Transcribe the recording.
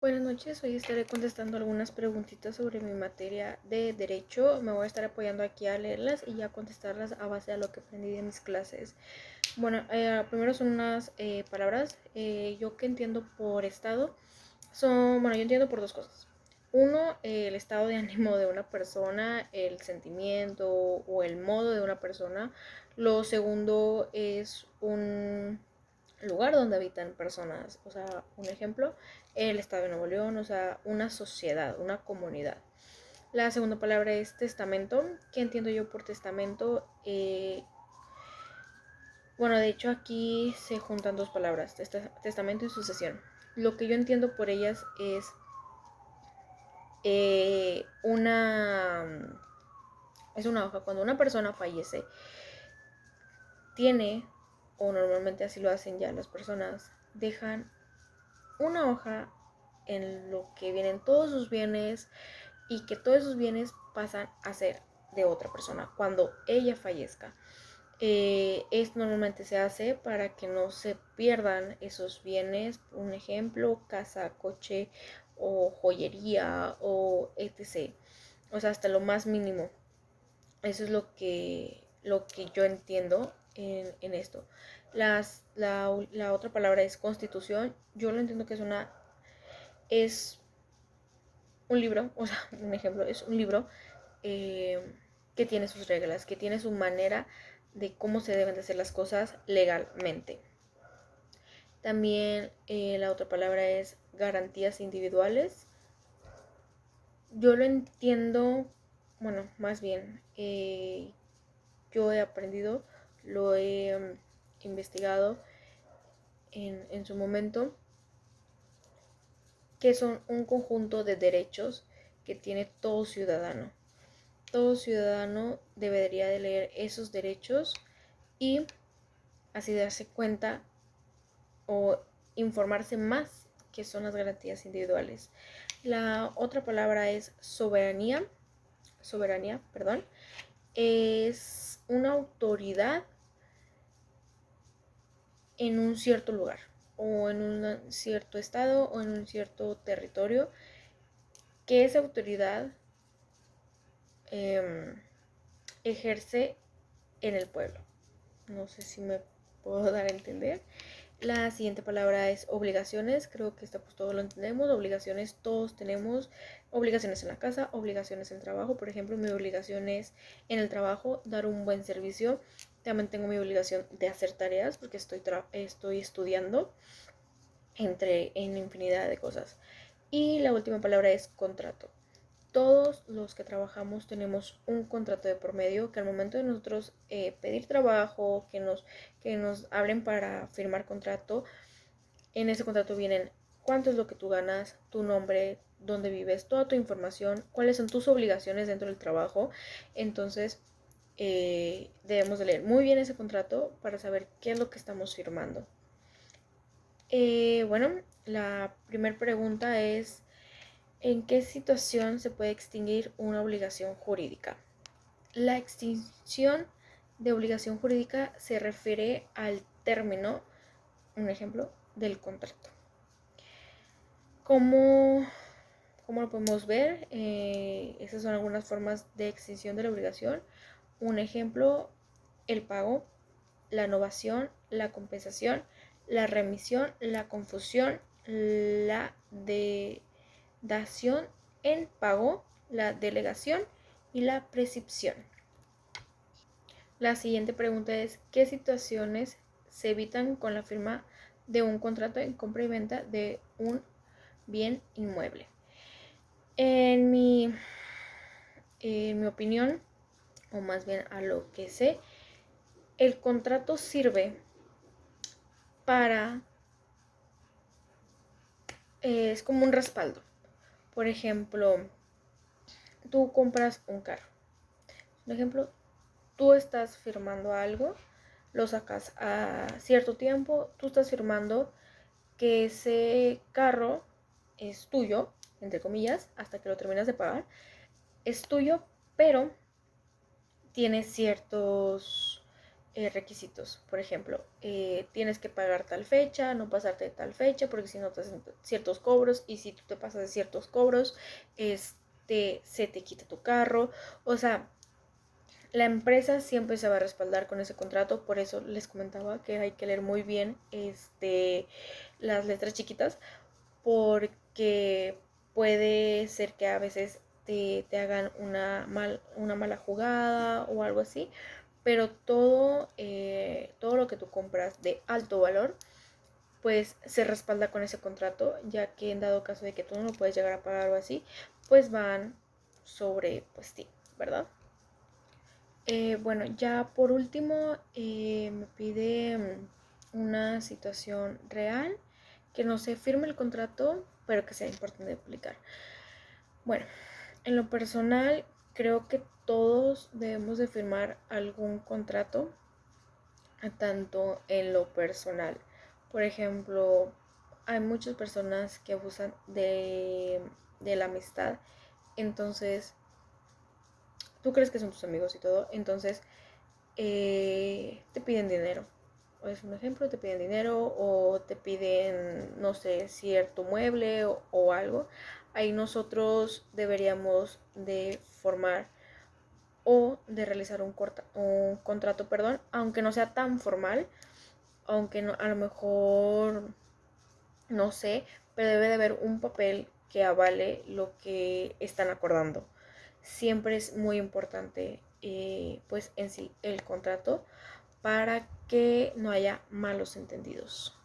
Buenas noches, hoy estaré contestando algunas preguntitas sobre mi materia de Derecho. Me voy a estar apoyando aquí a leerlas y ya contestarlas a base de lo que aprendí de mis clases. Bueno, primero son unas palabras. Yo que entiendo por estado, yo entiendo por dos cosas. Uno, el estado de ánimo de una persona, el sentimiento o el modo de una persona. Lo segundo es un lugar donde habitan personas, o sea, un ejemplo, el estado de Nuevo León, o sea, una sociedad, una comunidad. La segunda palabra es testamento. ¿Qué entiendo yo por testamento? Bueno, de hecho aquí se juntan dos palabras, testamento y sucesión. Lo que yo entiendo por ellas es una es una hoja. Cuando una persona fallece, tiene, o normalmente así lo hacen ya las personas, dejan una hoja en lo que vienen todos sus bienes y que todos esos bienes pasan a ser de otra persona cuando ella fallezca. Esto normalmente se hace para que no se pierdan esos bienes, un ejemplo, casa, coche o joyería o etc. O sea, hasta lo más mínimo. Eso es lo que yo entiendo en esto. La otra palabra es constitución. Yo lo entiendo que es un libro, o sea, un ejemplo, es un libro eh, que tiene sus reglas, que tiene su manera de cómo se deben de hacer las cosas legalmente. También la otra palabra es garantías individuales. Yo lo entiendo, bueno, más bien, yo he aprendido, lo he investigado en su momento, que son un conjunto de derechos que tiene todo ciudadano. Todo ciudadano debería de leer esos derechos y así darse cuenta o informarse más qué son las garantías individuales. La otra palabra es soberanía, perdón, es una autoridad en un cierto lugar o en un cierto estado o en un cierto territorio, que esa autoridad eh, ejerce en el pueblo. No sé si me puedo dar a entender. La siguiente palabra es obligaciones. Creo que esta pues todos lo entendemos. Obligaciones todos tenemos. Obligaciones en la casa, obligaciones en el trabajo. Por ejemplo, mi obligación es en el trabajo dar un buen servicio. También tengo mi obligación de hacer tareas porque estoy estudiando en infinidad de cosas. Y la última palabra es contrato. Todos los que trabajamos tenemos un contrato de por medio que al momento de nosotros pedir trabajo, que nos hablen para firmar contrato, en ese contrato vienen cuánto es lo que tú ganas, tu nombre, dónde vives, toda tu información, cuáles son tus obligaciones dentro del trabajo. Entonces, debemos de leer muy bien ese contrato para saber qué es lo que estamos firmando. Bueno, la primera pregunta es, ¿en qué situación se puede extinguir una obligación jurídica? La extinción de obligación jurídica se refiere al término, un ejemplo, del contrato. ¿Cómo, cómo lo podemos ver? Esas son algunas formas de extinción de la obligación. Un ejemplo, el pago, la novación, la compensación, la remisión, la confusión, la dación en pago, la delegación y la prescripción. La siguiente pregunta es, ¿qué situaciones se evitan con la firma de un contrato en compra y venta de un bien inmueble? En mi, en mi opinión, o más bien a lo que sé, el contrato sirve para, es como un respaldo. Por ejemplo, tú compras un carro. Por ejemplo, tú estás firmando algo, lo sacas a cierto tiempo, tú estás firmando que ese carro es tuyo, entre comillas, hasta que lo terminas de pagar, es tuyo, pero tiene requisitos. Por ejemplo, tienes que pagar tal fecha, no pasarte de tal fecha, porque si no te hacen ciertos cobros, y si tú te pasas de ciertos cobros, se te quita tu carro. O sea, la empresa siempre se va a respaldar con ese contrato. Por eso les comentaba que hay que leer muy bien las letras chiquitas, porque puede ser que a veces te hagan una mala jugada o algo así, pero todo lo que tú compras de alto valor, pues se respalda con ese contrato, ya que en dado caso de que tú no lo puedes llegar a pagar o así, pues van sobre pues ti, ¿verdad? Bueno, ya por último me pide una situación real, que no se firme el contrato, pero que sea importante aplicar. Bueno, en lo personal creo que todos debemos de firmar algún contrato, tanto en lo personal. Por ejemplo, hay muchas personas que abusan de la amistad, entonces tú crees que son tus amigos y todo, entonces te piden dinero. O es un ejemplo, te piden dinero o te piden, no sé, cierto mueble o algo. Ahí nosotros deberíamos de formar o de realizar un contrato, perdón, aunque no sea tan formal, aunque no, a lo mejor, no sé, pero debe de haber un papel que avale lo que están acordando. Siempre es muy importante, pues en sí, el contrato, para que no haya malos entendidos.